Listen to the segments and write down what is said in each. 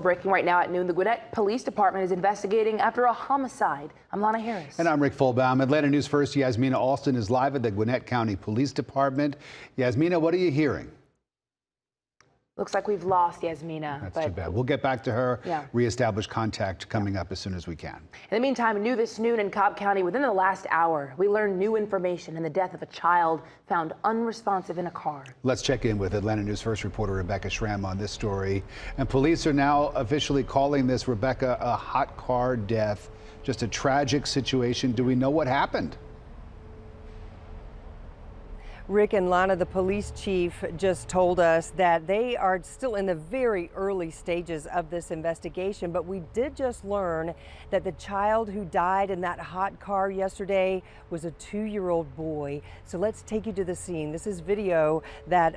Breaking right now at noon, the Gwinnett Police Department is investigating after a homicide. I'm Lana Harris. And I'm Rick Fulbaum. Atlanta News First, Yasmina Alston is live at the Gwinnett County Police Department. Yasmina, what are you hearing? Looks like we've lost Yasmina. That's too bad. We'll get back to her. Yeah. Reestablish contact coming up as soon as we can. In the meantime, new this noon in Cobb County, within the last hour, we learned new information in the death of a child found unresponsive in a car. Let's check in with Atlanta News First reporter Rebecca Schramm on this story. And police are now officially calling this, Rebecca, a hot car death. Just a tragic situation. Do we know what happened? Rick and Lana, the police chief, just told us that they are still in the very early stages of this investigation, but we did just learn that the child who died in that hot car yesterday was a 2-year-old boy. So let's take you to the scene. This is video that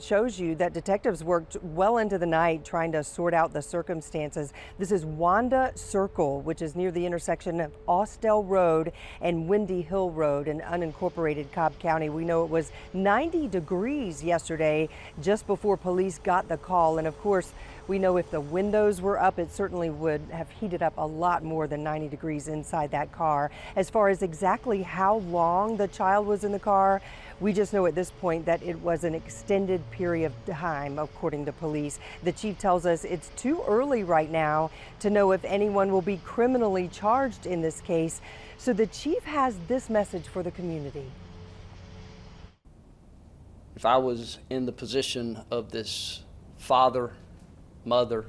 shows you that detectives worked well into the night trying to sort out the circumstances. This is Wanda Circle, which is near the intersection of Austell Road and Windy Hill Road in unincorporated Cobb County. We know it was 90 degrees yesterday just before police got the call, and of course we know if the windows were up it certainly would have heated up a lot more than 90 degrees inside that car. As far as exactly how long the child was in the car, we just know at this point that it was an extended period of time, according to police. The chief tells us it's too early right now to know if anyone will be criminally charged in this case, so the chief has this message for the community. If I was in the position of this father, mother,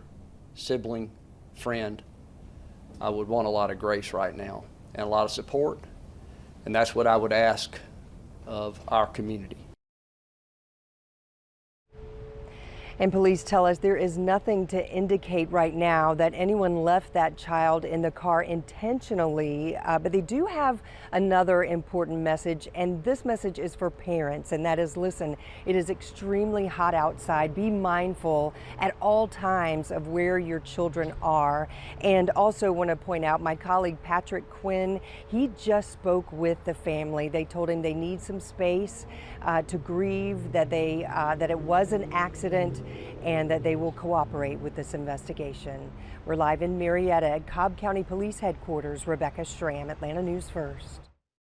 sibling, friend, I would want a lot of grace right now and a lot of support, and that's what I would ask of our community. And police tell us there is nothing to indicate right now that anyone left that child in the car intentionally, but they do have another important message, and this message is for parents, and that is, listen, it is extremely hot outside. Be mindful at all times of where your children are. And also want to point out, my colleague Patrick Quinn, he just spoke with the family. They told him they need some space to grieve, that it was an accident, and that they will cooperate with this investigation. We're live in Marietta at Cobb County Police Headquarters. Rebecca Schramm, Atlanta News First.